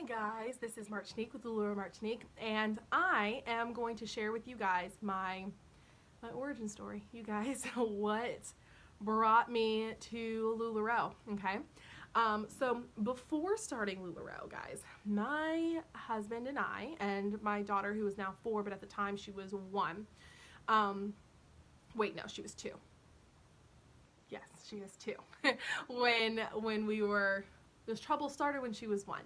guys, this is Martinique with Lularoe Martinique, and I am going to share with you guys my origin story. You guys, what brought me to Lularoe, okay? So before starting Lularoe, guys, my husband and I, and my daughter, who is now 4, but at the time she was 1, wait, no, she was 2. Yes, she was 2. This trouble started when she was 1.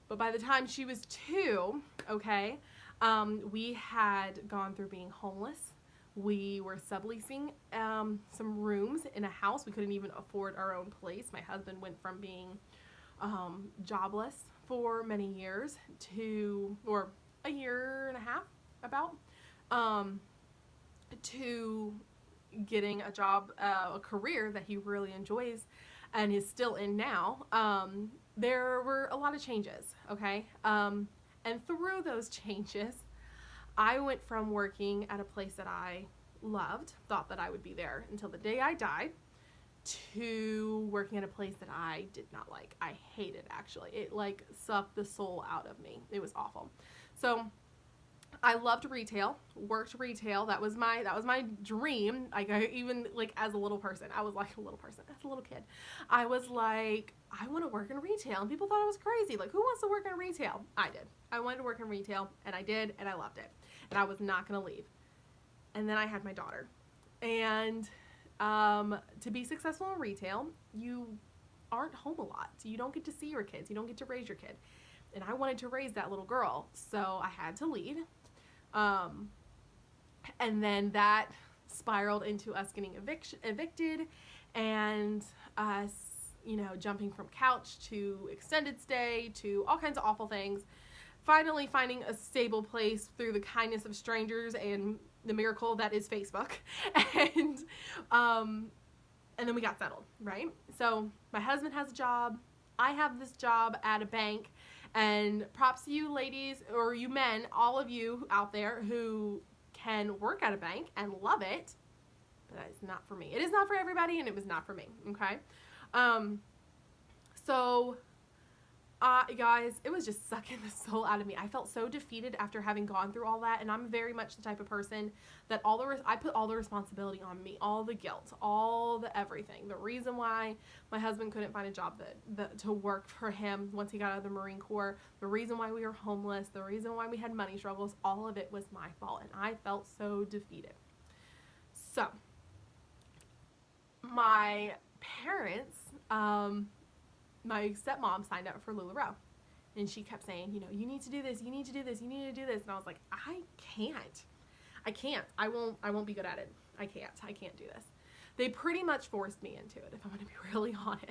But by the time she was 2, okay, we had gone through being homeless. We were subleasing some rooms in a house. We couldn't even afford our own place. My husband went from being jobless for many years or a year and a half about, to getting a job, a career that he really enjoys and is still in now. There were a lot of changes, okay? And through those changes, I went from working at a place that I loved, thought that I would be there until the day I died, to working at a place that I did not like. I hated, actually. It like sucked the soul out of me. It was awful. So I loved retail, worked retail. That was my dream. Like, even like as a little person, I was like a little person, as a little kid, I was like, I want to work in retail. And people thought I was crazy. Like, who wants to work in retail? I did. I wanted to work in retail, and I did, and I loved it. And I was not going to leave. And then I had my daughter. And to be successful in retail, you aren't home a lot. So you don't get to see your kids. You don't get to raise your kid. And I wanted to raise that little girl. So I had to leave. And then that spiraled into us getting evicted, and us, jumping from couch to extended stay to all kinds of awful things. Finally finding a stable place through the kindness of strangers and the miracle that is Facebook. And then we got settled, right? So my husband has a job. I have this job at a bank. And props to you ladies, or you men, all of you out there who can work at a bank and love it, but it's not for me. It is not for everybody, and it was not for me, okay? So guys, it was just sucking the soul out of me. I felt so defeated after having gone through all that, and I'm very much the type of person that I put all the responsibility on me, all the guilt, all the everything. The reason why my husband couldn't find a job to work for him once he got out of the Marine Corps, the reason why we were homeless, the reason why we had money struggles, all of it was my fault, and I felt so defeated. So my parents, my stepmom signed up for Lularoe, and she kept saying, you need to do this, you need to do this, you need to do this. And I was like, I can't. I won't be good at it. I can't do this. They pretty much forced me into it, if I'm going to be really honest.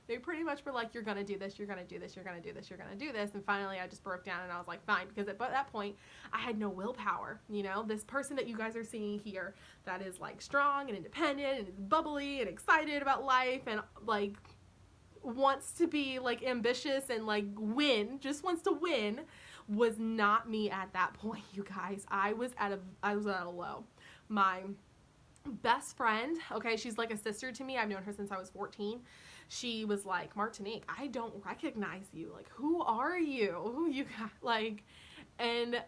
They pretty much were like, you're going to do this, you're going to do this, you're going to do this, you're going to do this. And finally I just broke down, and I was like, fine, because at that point I had no willpower. This person that you guys are seeing here that is like strong and independent and is bubbly and excited about life and like wants to be like ambitious and like just wants to win, was not me at that point, you guys. I was at a low. My best friend, okay, she's like a sister to me. I've known her since I was 14. She was like, Martinique, I don't recognize you. Like, who are you? Who you got? Like, and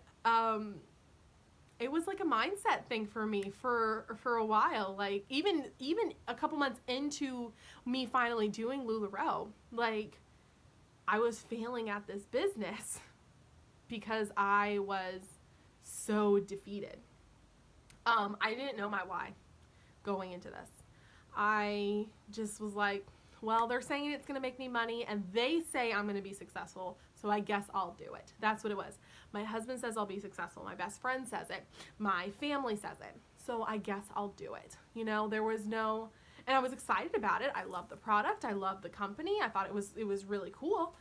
it was like a mindset thing for me for a while. Like, even a couple months into me finally doing Lularoe, like, I was failing at this business because I was so defeated. I didn't know my why going into this. I just was like, well, they're saying it's going to make me money, and they say I'm going to be successful, so I guess I'll do it. That's what it was. My husband says I'll be successful. My best friend says it. My family says it. So I guess I'll do it. There was no, and I was excited about it. I loved the product. I loved the company. I thought it was really cool.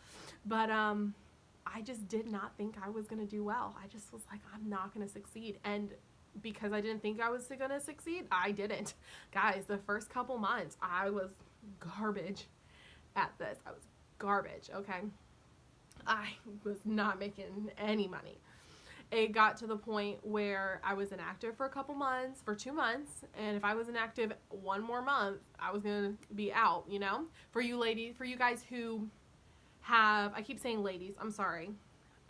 But I just did not think I was going to do well. I just was like, I'm not going to succeed. And because I didn't think I was going to succeed, I didn't. Guys, the first couple months, I was garbage at this. I was garbage, okay? I was not making any money. It got to the point where I was inactive for 2 months, and if I was inactive one more month, I was going to be out, For you ladies, for you guys who I keep saying ladies, I'm sorry.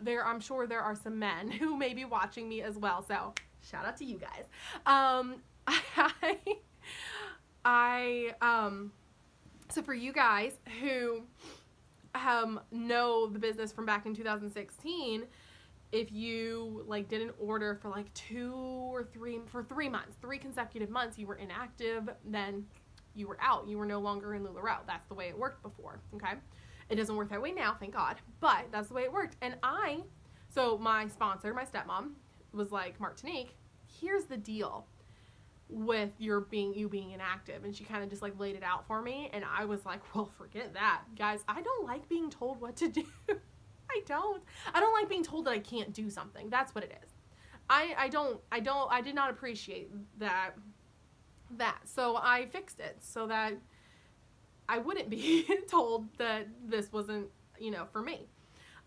I'm sure there are some men who may be watching me as well. So shout out to you guys. So for you guys who know the business from back in 2016, if you like did an order for like 3 months, 3 consecutive months, you were inactive, then you were out. You were no longer in Lularoe. That's the way it worked before. Okay. It doesn't work that way now, thank God, but that's the way it worked. And so my sponsor, my stepmom, was like, Martinique, here's the deal with you being inactive. And she kind of just like laid it out for me. And I was like, well, forget that. Guys, I don't like being told what to do. I don't like being told that I can't do something. That's what it is. I did not appreciate that. So I fixed it so that I wouldn't be told that this wasn't, for me.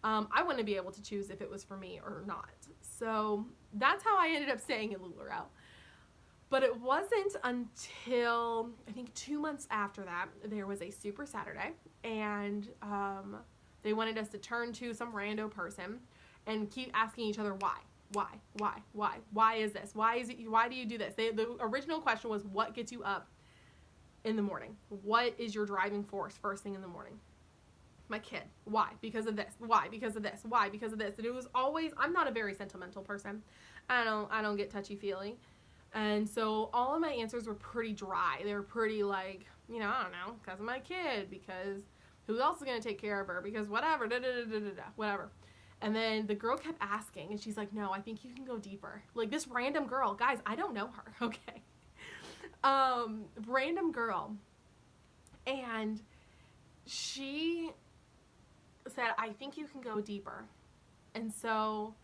I wouldn't be able to choose if it was for me or not. So that's how I ended up staying in Lularoe. But it wasn't until, I think 2 months after that, there was a Super Saturday, and they wanted us to turn to some rando person and keep asking each other why is this? Why do you do this? The original question was, what gets you up in the morning? What is your driving force first thing in the morning? My kid. Why? Because of this. Why? Because of this. Why? Because of this. And it was always, I'm not a very sentimental person. I don't get touchy-feely. And so all of my answers were pretty dry. They were pretty like, I don't know, because of my kid, because who else is going to take care of her? Because whatever, whatever. And then the girl kept asking, and she's like, no, I think you can go deeper. Like this random girl. Guys, I don't know her, okay? Random girl. And she said, I think you can go deeper. And so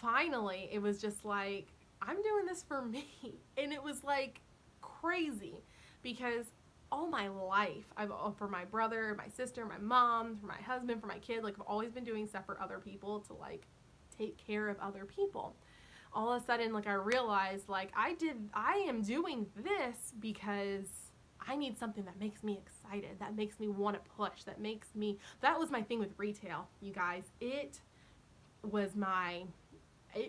finally it was just like, I'm doing this for me. And it was like crazy because all my life, for my brother, my sister, my mom, for my husband, for my kid, like I've always been doing stuff for other people to like take care of other people. All of a sudden, like I realized like I am doing this because I need something that makes me excited, that makes me want to push, that was my thing with retail, you guys. It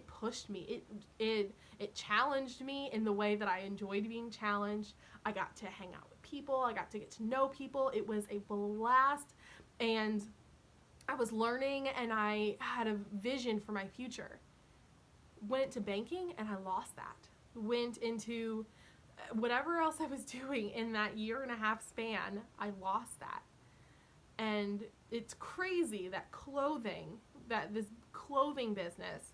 pushed me. It challenged me in the way that I enjoyed being challenged. I got to hang out with people. I got to get to know people. It was a blast, and I was learning, and I had a vision for my future. Went to banking, and I lost that. Went into whatever else I was doing in that 1.5-year span, I lost that. And it's crazy that this clothing business,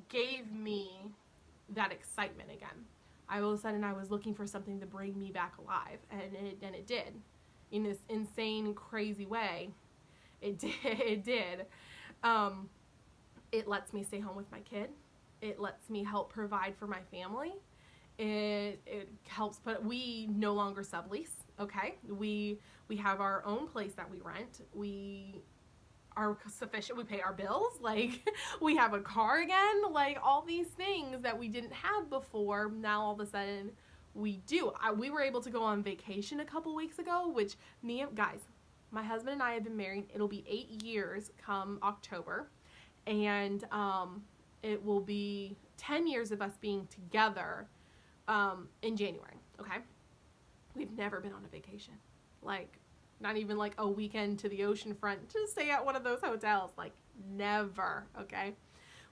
gave me that excitement again. All of a sudden I was looking for something to bring me back alive, and it did. In this insane, crazy way, it did. It lets me stay home with my kid. It lets me help provide for my family. It helps, but we no longer sublease, okay? We have our own place that we rent. We are sufficient. We pay our bills. Like, we have a car again. Like, all these things that we didn't have before, now all of a sudden we do. We were able to go on vacation a couple weeks ago, which guys, my husband and I have been married. It'll be 8 years come October. And it will be 10 years of us being together in January, okay? We've never been on a vacation. Like, not even like a weekend to the ocean front to stay at one of those hotels. Like, never, okay?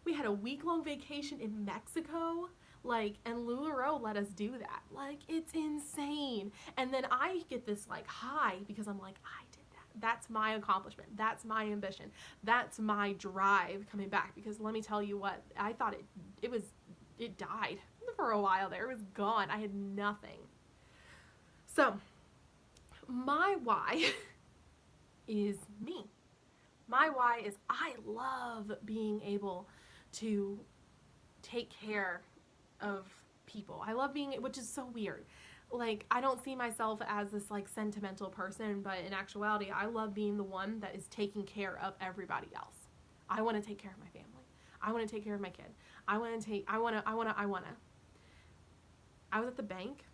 We had a week-long vacation in Mexico, like, and Lularoe let us do that. Like, it's insane. And then I get this, like, high because I'm like, I did that. That's my accomplishment. That's my ambition. That's my drive coming back. Because let me tell you what, I thought it died for a while there. It was gone. I had nothing. So, my why is me. My why is I love being able to take care of people. I love which is so weird. Like, I don't see myself as this like sentimental person, but in actuality, I love being the one that is taking care of everybody else. I want to take care of my family. I want to take care of my kid. I was at the bank.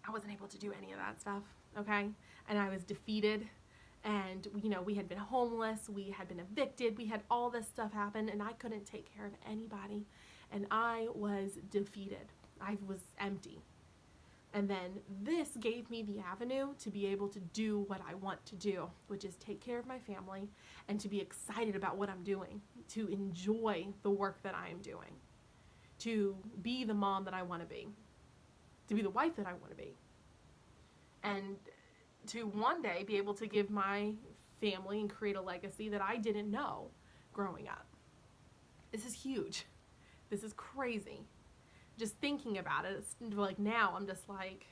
I wasn't able to do any of that stuff, okay? and I was defeated. And, you know, we had been homeless, we had been evicted, we had all this stuff happen, and I couldn't take care of anybody. And I was defeated. I was empty. And then this gave me the avenue to be able to do what I want to do, which is take care of my family and to be excited about what I'm doing, to enjoy the work that I am doing, to be the mom that I want to be the wife that I want to be, and to one day be able to give my family and create a legacy that I didn't know growing up. This is huge. This is crazy. Just thinking about it, it's like now I'm just like,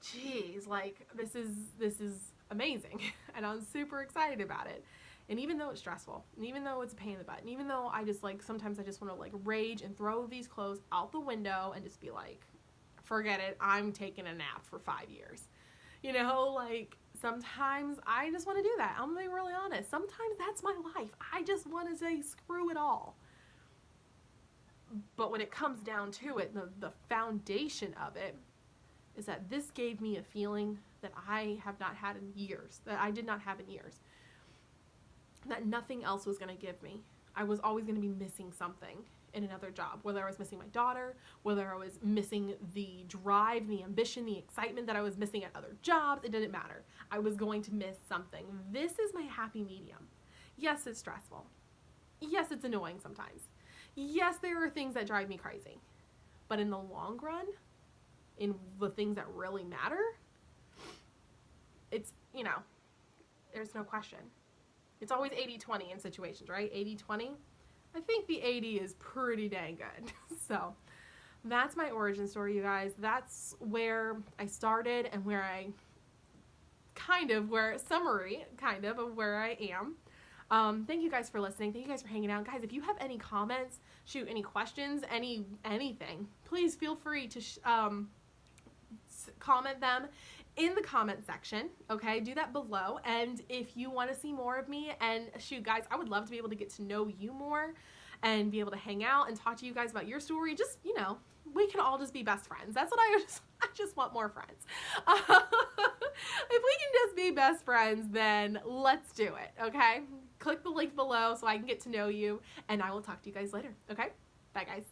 geez, like this is amazing. And I'm super excited about it. And even though it's stressful, and even though it's a pain in the butt, and even though I just like, sometimes I just want to like rage and throw these clothes out the window and just be like, forget it, I'm taking a nap for 5 years. You know, like sometimes I just want to do that. I'm gonna be really honest. Sometimes that's my life. I just want to say screw it all. But when it comes down to it, the foundation of it is that this gave me a feeling that I have not had in years, that I did not have in years, that nothing else was going to give me. I was always going to be missing something in another job, whether I was missing my daughter, whether I was missing the drive, the ambition, the excitement that I was missing at other jobs. It didn't matter. I was going to miss something. This is my happy medium. Yes, it's stressful. Yes, it's annoying sometimes. Yes, there are things that drive me crazy. But in the long run, in the things that really matter, it's, you know, there's no question. It's always 80-20 in situations, right? 80-20. I think the 80 is pretty dang good. So that's my origin story, you guys. That's where I started and where I summary of where I am. Thank you guys for listening. Thank you guys for hanging out. Guys, if you have any comments, shoot, any questions, anything, please feel free to comment them in the comment section. Okay, do that below. And if you want to see more of me, and shoot, guys, I would love to be able to get to know you more and be able to hang out and talk to you guys about your story. Just, you know, we can all just be best friends. That's what I just want more friends. If we can just be best friends, then let's do it, okay? Click the link below so I can get to know you, and I will talk to you guys later, okay? Bye, guys.